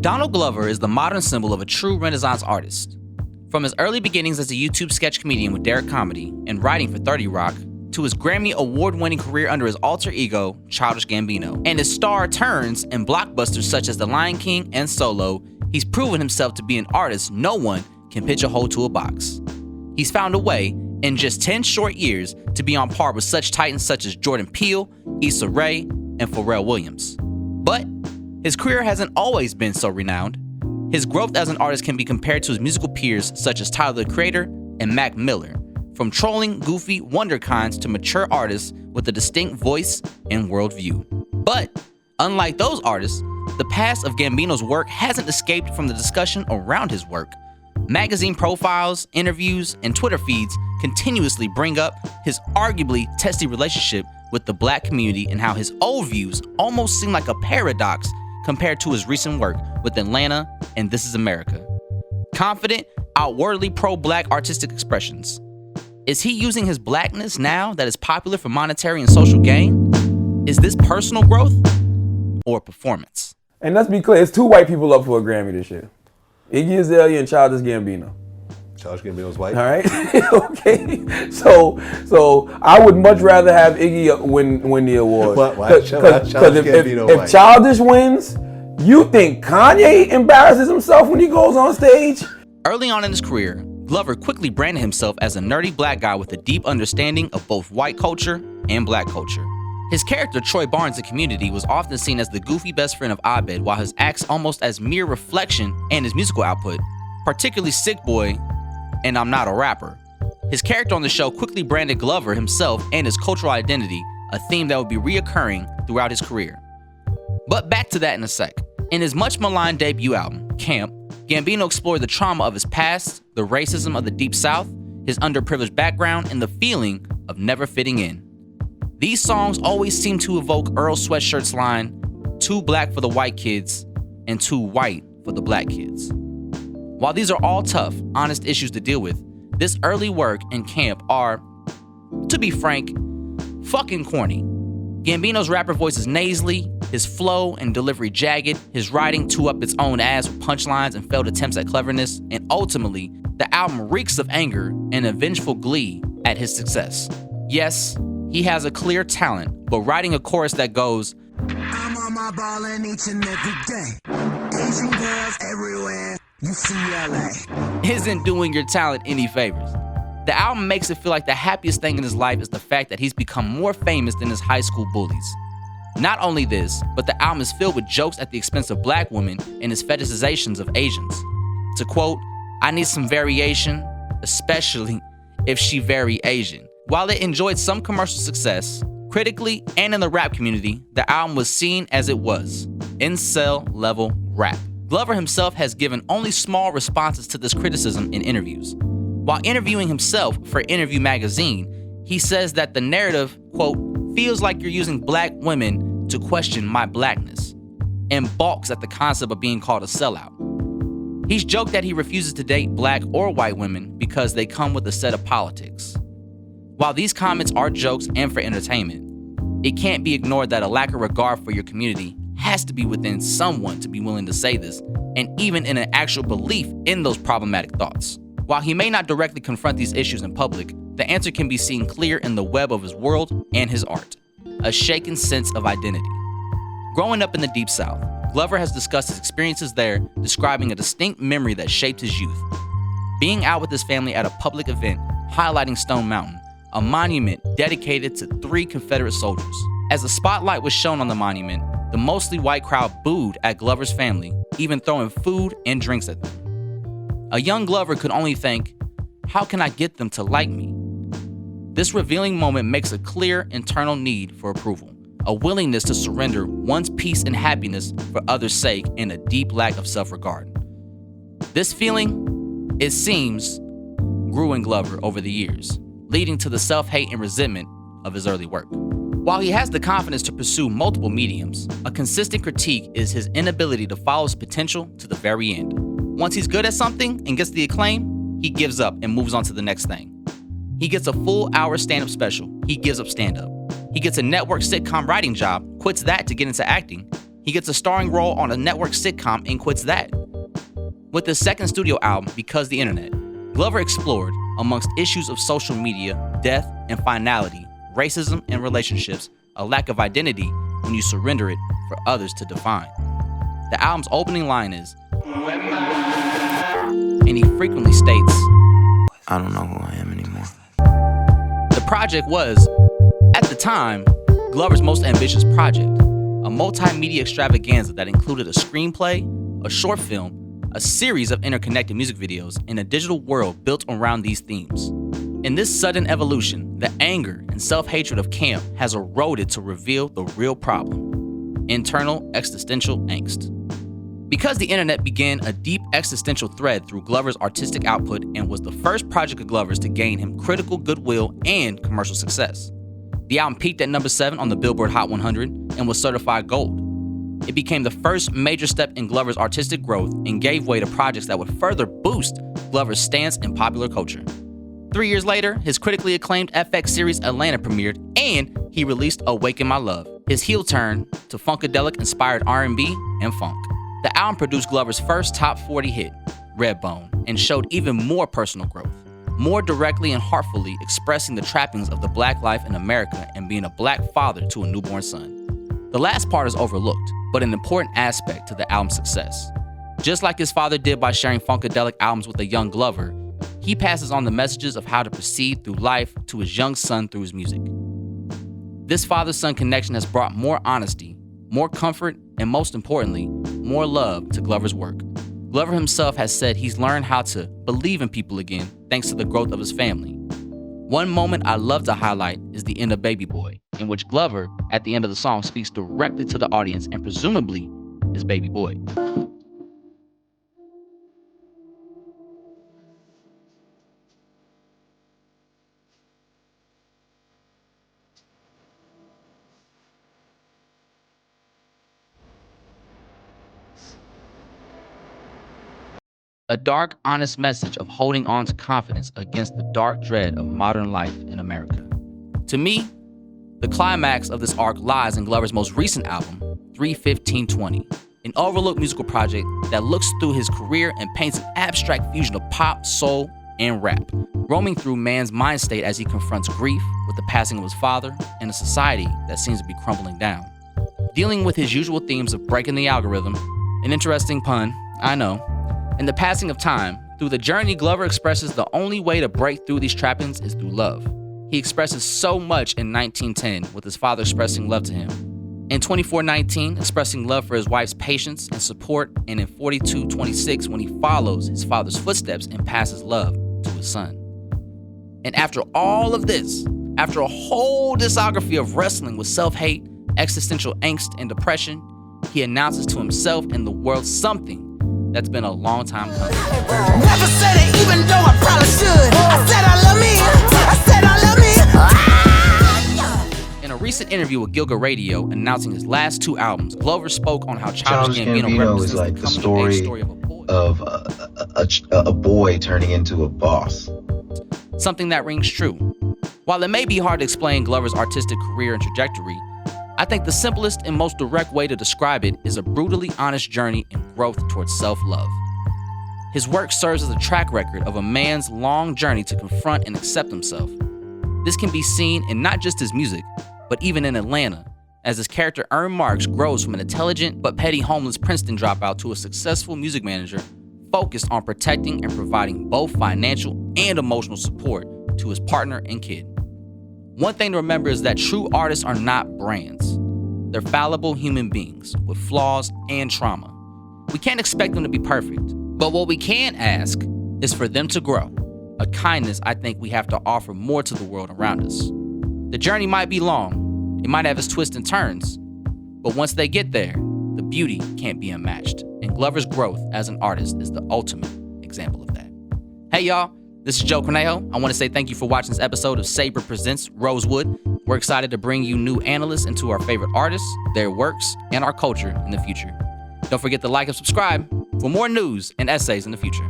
Donald Glover is the modern symbol of a true Renaissance artist. From his early beginnings as a YouTube sketch comedian with Derek Comedy and writing for 30 Rock, to his Grammy award-winning career under his alter ego, Childish Gambino, and his star turns in blockbusters such as The Lion King and Solo, he's proven himself to be an artist no one can pitch a hole to a box. He's found a way, in just 10 short years, to be on par with such titans such as Jordan Peele, Issa Rae, and Pharrell Williams. But his career hasn't always been so renowned. His growth as an artist can be compared to his musical peers such as Tyler, the Creator, and Mac Miller. From trolling, goofy wonderkinds to mature artists with a distinct voice and worldview. But, unlike those artists, the past of Gambino's work hasn't escaped from the discussion around his work. Magazine profiles, interviews, and Twitter feeds continuously bring up his arguably testy relationship with the black community and how his old views almost seem like a paradox compared to his recent work with Atlanta and This Is America. Confident, outwardly pro-black artistic expressions. Is he using his blackness now that is popular for monetary and social gain? Is this personal growth or performance? And let's be clear, it's 2 white people up for a Grammy this year. Iggy Azalea and Childish Gambino. Childish Gambino's white. All right. Okay. So I would much rather have Iggy win the award. Why Childish Gambino white? If Childish wins, you think Kanye embarrasses himself when he goes on stage? Early on in his career, Glover quickly branded himself as a nerdy black guy with a deep understanding of both white culture and black culture. His character, Troy Barnes in Community, was often seen as the goofy best friend of Abed, while his acts almost as mere reflection and his musical output, particularly Sick Boy and I'm Not a Rapper. His character on the show quickly branded Glover himself and his cultural identity, a theme that would be reoccurring throughout his career. But back to that in a sec. In his much maligned debut album, Camp, Gambino explored the trauma of his past, the racism of the Deep South, his underprivileged background, and the feeling of never fitting in. These songs always seem to evoke Earl Sweatshirt's line, "Too black for the white kids and too white for the black kids." While these are all tough, honest issues to deal with, this early work and Camp are, to be frank, fucking corny. Gambino's rapper voice is nasally, his flow and delivery jagged, his writing too up its own ass with punchlines and failed attempts at cleverness, and ultimately, the album reeks of anger and a vengeful glee at his success. Yes, he has a clear talent, but writing a chorus that goes, "I'm on my ballin' each and every day, Asian girls everywhere, UCLA," isn't doing your talent any favors. The album makes it feel like the happiest thing in his life is the fact that he's become more famous than his high school bullies. Not only this, but the album is filled with jokes at the expense of black women and his fetishizations of Asians. To quote, "I need some variation, especially if she very Asian." While it enjoyed some commercial success, critically and in the rap community, the album was seen as it was, incel-level rap. Glover himself has given only small responses to this criticism in interviews. While interviewing himself for Interview magazine, he says that the narrative, quote, "feels like you're using black women to question my blackness," and balks at the concept of being called a sellout. He's joked that he refuses to date black or white women because they come with a set of politics. While these comments are jokes and for entertainment, it can't be ignored that a lack of regard for your community has to be within someone to be willing to say this, and even in an actual belief in those problematic thoughts. While he may not directly confront these issues in public, the answer can be seen clear in the web of his world and his art, a shaken sense of identity. Growing up in the Deep South, Glover has discussed his experiences there, describing a distinct memory that shaped his youth. Being out with his family at a public event highlighting Stone Mountain, a monument dedicated to 3 Confederate soldiers. As the spotlight was shown on the monument, the mostly white crowd booed at Glover's family, even throwing food and drinks at them. A young Glover could only think, how can I get them to like me? This revealing moment makes a clear internal need for approval, a willingness to surrender one's peace and happiness for others' sake, and a deep lack of self-regard. This feeling, it seems, grew in Glover over the years, leading to the self-hate and resentment of his early work. While he has the confidence to pursue multiple mediums, a consistent critique is his inability to follow his potential to the very end. Once he's good at something and gets the acclaim, he gives up and moves on to the next thing. He gets a full hour stand-up special, he gives up stand-up. He gets a network sitcom writing job, quits that to get into acting. He He gets a starring role on a network sitcom and quits that. With his second studio album, Because the Internet, Glover explored, amongst issues of social media, death and finality, racism and relationships, a lack of identity when you surrender it for others to define. The album's opening line is, and he frequently states, I don't know who I am anymore. The project was, at the time, Glover's most ambitious project, a multimedia extravaganza that included a screenplay, a short film, a series of interconnected music videos, and a digital world built around these themes. In this sudden evolution, the anger and self-hatred of Camp has eroded to reveal the real problem: internal existential angst. Because the Internet began a deep existential thread through Glover's artistic output and was the first project of Glover's to gain him critical goodwill and commercial success. The album peaked at number 7 on the Billboard Hot 100 and was certified gold. It became the first major step in Glover's artistic growth and gave way to projects that would further boost Glover's stance in popular culture. 3 years later, his critically acclaimed FX series Atlanta premiered, and he released Awaken My Love, his heel turn to funkadelic-inspired R&B and funk. The album produced Glover's first top 40 hit, Redbone, and showed even more personal growth, more directly and heartfully expressing the trappings of the black life in America and being a black father to a newborn son. The last part is overlooked, but an important aspect to the album's success. Just like his father did by sharing funkadelic albums with a young Glover, he passes on the messages of how to proceed through life to his young son through his music. This father-son connection has brought more honesty, more comfort, and most importantly, more love to Glover's work. Glover himself has said he's learned how to believe in people again thanks to the growth of his family. One moment I love to highlight is the end of Baby Boy, in which Glover, at the end of the song, speaks directly to the audience and presumably his baby boy. A dark, honest message of holding on to confidence against the dark dread of modern life in America. To me, the climax of this arc lies in Glover's most recent album, 3:15:20, an overlooked musical project that looks through his career and paints an abstract fusion of pop, soul, and rap, roaming through man's mind state as he confronts grief with the passing of his father and a society that seems to be crumbling down. Dealing with his usual themes of breaking the algorithm, an interesting pun, I know, and the passing of time, through the journey, Glover expresses the only way to break through these trappings is through love. He expresses so much in 1910 with his father expressing love to him. In 24:19, expressing love for his wife's patience and support, and in 42:26 when he follows his father's footsteps and passes love to his son. And after all of this, after a whole discography of wrestling with self-hate, existential angst, and depression, he announces to himself and the world something that's been a long time coming. Never said it even though I probably should. I said I love me. I said I love me. In a recent interview with Gilga Radio announcing his last 2 albums, Glover spoke on how Childish Gambino represents is like the the coming-of-age story of a boy. of a boy turning into a boss. Something that rings true. While it may be hard to explain Glover's artistic career and trajectory, I think the simplest and most direct way to describe it is a brutally honest journey and growth towards self-love. His work serves as a track record of a man's long journey to confront and accept himself. This can be seen in not just his music, but even in Atlanta, as his character Earn Marks grows from an intelligent but petty homeless Princeton dropout to a successful music manager focused on protecting and providing both financial and emotional support to his partner and kid. One thing to remember is that true artists are not brands. They're fallible human beings with flaws and trauma. We can't expect them to be perfect, but what we can ask is for them to grow, a kindness I think we have to offer more to the world around us. The journey might be long, it might have its twists and turns, but once they get there, the beauty can't be unmatched, and Glover's growth as an artist is the ultimate example of that. Hey y'all, this is Joe Cornejo. I want to say thank you for watching this episode of Saber Presents Rosewood. We're excited to bring you new analysts into our favorite artists, their works, and our culture in the future. Don't forget to like and subscribe for more news and essays in the future.